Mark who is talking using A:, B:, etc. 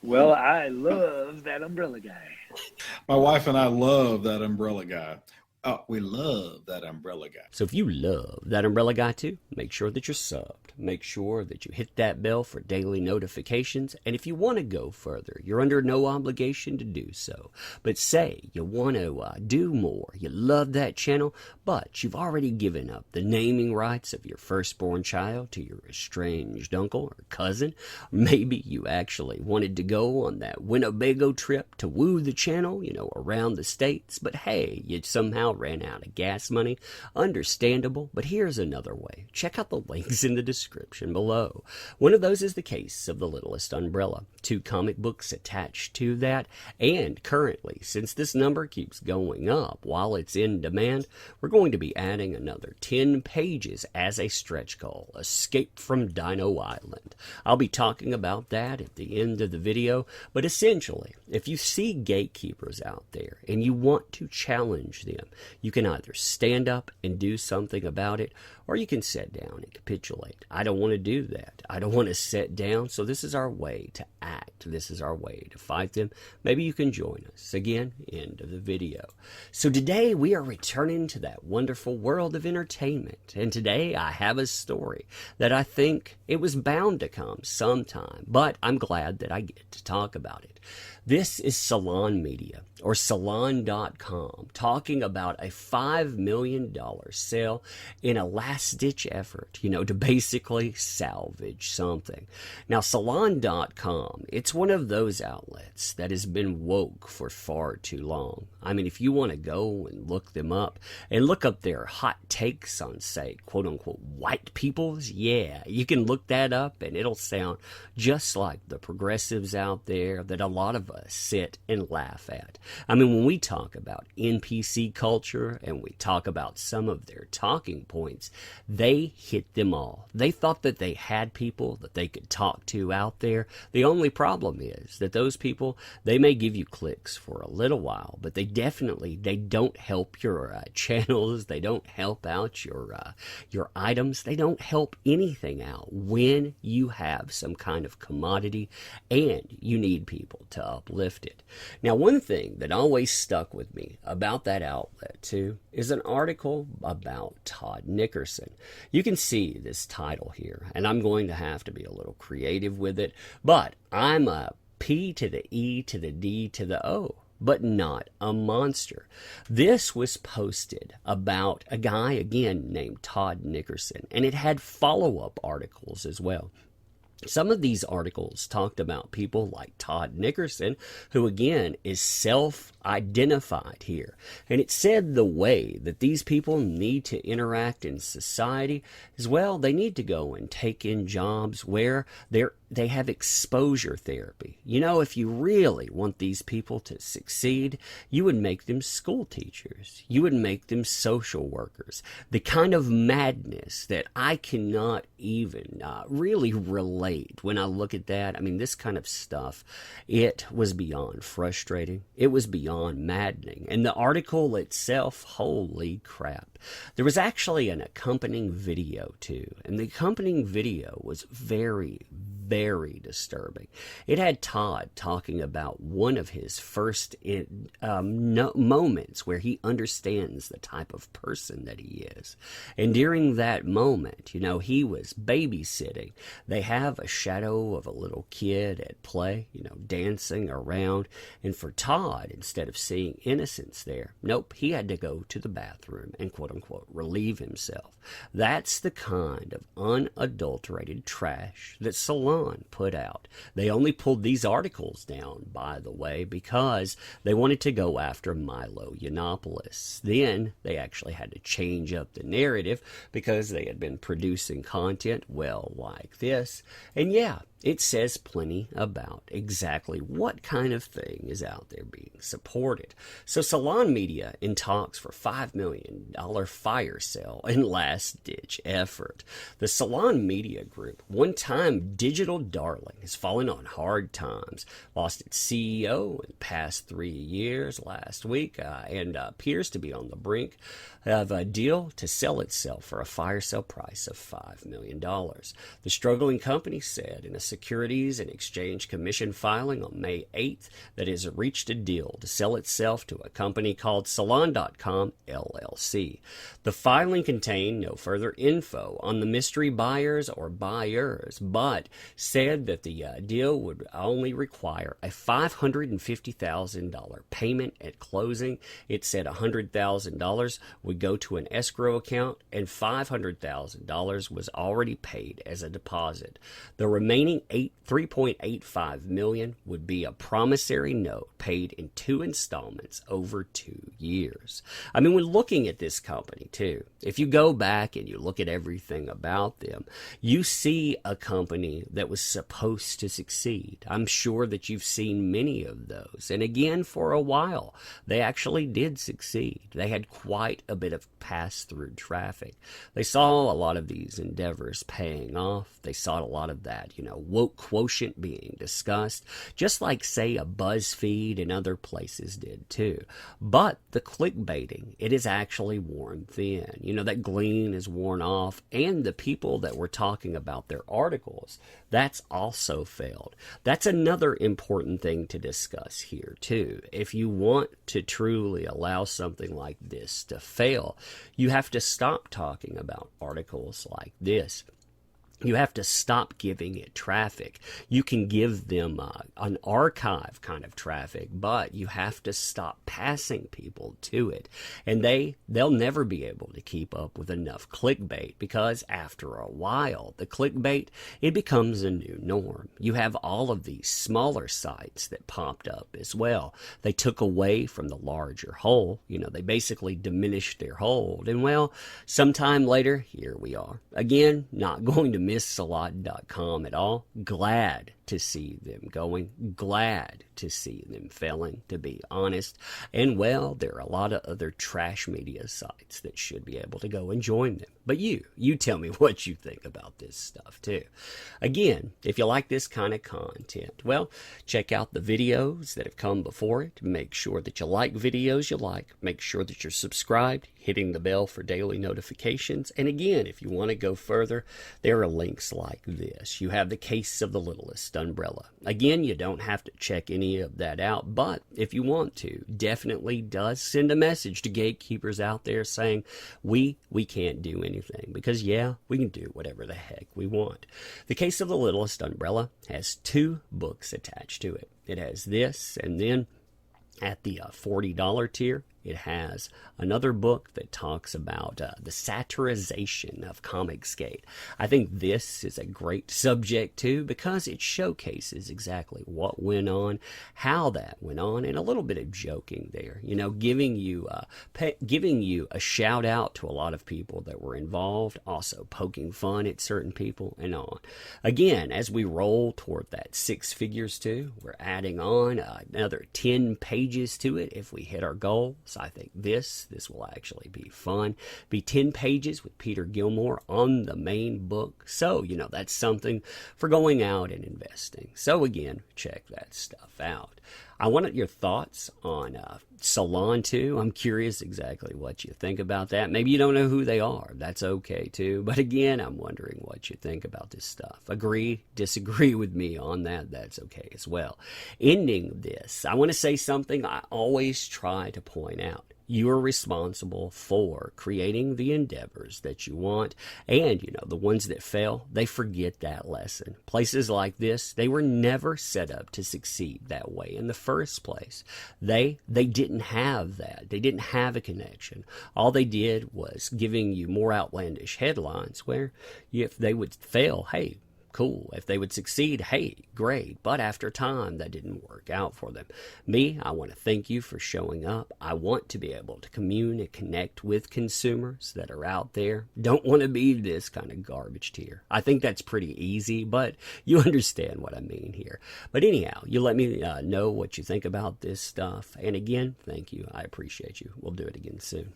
A: Well, I love that umbrella guy.
B: My wife and I love that umbrella guy. We love that umbrella guy.
C: So if you love that umbrella guy too, make sure that you're subbed. Make sure that you hit that bell for daily notifications. And if you want to go further, you're under no obligation to do so. But say you want to do more. You love that channel, but you've already given up the naming rights of your firstborn child to your estranged uncle or cousin. Maybe you actually wanted to go on that Winnebago trip to woo the channel, around the states. But hey, you somehow ran out of gas money. Understandable, but here's another way. Check out the links in the description below. One of those is the case of The Littlest Umbrella. 2 comic books attached to that, and currently, since this number keeps going up while it's in demand, we're going to be adding another 10 pages as a stretch goal, Escape from Dino Island. I'll be talking about that at the end of the video, but essentially, if you see gatekeepers out there and you want to challenge them, you can either stand up and do something about it, or you can sit down and capitulate. I don't want to do that. I don't want to sit down, so this is our way to act. This is our way to fight them. Maybe you can join us. Again, end of the video. So today we are returning to that wonderful world of entertainment, and today I have a story that I think it was bound to come sometime, but I'm glad that I get to talk about it. This is Salon Media, or Salon.com, talking about a $5 million sale in a last-ditch effort, to basically salvage something. Now, Salon.com, it's one of those outlets that has been woke for far too long. I mean, if you want to go and look them up and look up their hot takes on, say, quote-unquote, white peoples, yeah, you can look that up and it'll sound just like the progressives out there that a lot of us sit and laugh at. I mean, when we talk about NPC culture and we talk about some of their talking points, they hit them all. They thought that they had people that they could talk to out there. The only problem is that those people, they may give you clicks for a little while, but they don't help your channels. They don't help out your items. They don't help anything out when you have some kind of commodity and you need people to uplift it. Now, one thing that always stuck with me about that outlet too is an article about Todd Nickerson. You can see this title here, and I'm going to have to be a little creative with it, but I'm a P to the E to the D to the O, but not a monster. This was posted about a guy, again, named Todd Nickerson, and it had follow-up articles as well. Some of these articles talked about people like Todd Nickerson, who again is self-identified here. And it said the way that these people need to interact in society is, well, they need to go and take in jobs where they have exposure therapy. If you really want these people to succeed, you would make them school teachers. You would make them social workers. The kind of madness that I cannot even really relate when I look at that. I mean, this kind of stuff, it was beyond frustrating. It was beyond maddening. And the article itself, holy crap. There was actually an accompanying video too. And the accompanying video was very, very disturbing. It had Todd talking about one of his first moments where he understands the type of person that he is. And during that moment, he was babysitting. They have a shadow of a little kid at play, dancing around. And for Todd, instead of seeing innocence there, nope, he had to go to the bathroom and quote-unquote relieve himself. That's the kind of unadulterated trash that Salon put out. They only pulled these articles down, by the way, because they wanted to go after Milo Yiannopoulos. Then they actually had to change up the narrative because they had been producing content, well, like this. And yeah, it says plenty about exactly what kind of thing is out there being supported. So Salon Media in talks for $5 million fire sale in last-ditch effort. The Salon Media Group, one-time digital darling, has fallen on hard times, lost its CEO in the past 3 years last week, and appears to be on the brink of a deal to sell itself for a fire sale price of $5 million. The struggling company said in a Securities and Exchange Commission filing on May 8th that it has reached a deal to sell itself to a company called Salon.com LLC. The filing contained no further info on the mystery buyers or buyers, but said that the deal would only require a $550,000 payment at closing. It said $100,000 would go to an escrow account and $500,000 was already paid as a deposit. The remaining $3.85 million would be a promissory note paid in 2 installments over 2 years. I mean, when looking at this company too, if you go back and you look at everything about them, you see a company that was supposed to succeed. I'm sure that you've seen many of those. And again, for a while, they actually did succeed. They had quite a bit of pass-through traffic. They saw a lot of these endeavors paying off. They saw a lot of that, woke quotient being discussed, just like, say, a BuzzFeed and other places did too. But the clickbaiting, it is actually worn thin. That gleam is worn off, and the people that were talking about their articles, that's also failed. That's another important thing to discuss here too. If you want to truly allow something like this to fail, you have to stop talking about articles like this. You have to stop giving it traffic. You can give them an archive kind of traffic, but you have to stop passing people to it. And they'll never be able to keep up with enough clickbait, because after a while, the clickbait, it becomes a new norm. You have all of these smaller sites that popped up as well. They took away from the larger whole. They basically diminished their hold. And well, sometime later, here we are. Again, not going to miss Salon.com at all. Glad to see them going. Glad to see them failing, to be honest. And well, there are a lot of other trash media sites that should be able to go and join them. But you tell me what you think about this stuff too. Again, if you like this kind of content, well, check out the videos that have come before it. Make sure that you like videos you like. Make sure that you're subscribed, hitting the bell for daily notifications. And again, if you want to go further, there are links like this. You have the Case of the Littlest Umbrella. Again, you don't have to check any of that out, but if you want to, definitely does send a message to gatekeepers out there saying we can't do anything, because yeah, we can do whatever the heck we want. The Case of the Littlest Umbrella has 2 books attached to it. It has this, and then at the $40 tier, it has another book that talks about the satirization of Comicsgate. I think this is a great subject too, because it showcases exactly what went on, how that went on, and a little bit of joking there. Giving you a shout out to a lot of people that were involved, also poking fun at certain people and on. Again, as we roll toward that 6 figures too, we're adding on another 10 pages to it if we hit our goals. I think this will actually be fun. Be 10 pages with Peter Gilmore on the main book. So, that's something for going out and investing. So again, check that stuff out. I wanted your thoughts on Salon too. I'm curious exactly what you think about that. Maybe you don't know who they are. That's okay too. But again, I'm wondering what you think about this stuff. Agree, disagree with me on that. That's okay as well. Ending this, I want to say something I always try to point out. You are responsible for creating the endeavors that you want, and the ones that fail, they forget that lesson. Places like this, they were never set up to succeed that way in the first place. They didn't have that. They didn't have a connection. All they did was giving you more outlandish headlines where if they would fail, hey, cool. If they would succeed, hey, great. But after time, that didn't work out for them. Me, I want to thank you for showing up. I want to be able to commune and connect with consumers that are out there. Don't want to be this kind of garbage tier. I think that's pretty easy, but you understand what I mean here. But anyhow, you let me know what you think about this stuff. And again, thank you. I appreciate you. We'll do it again soon.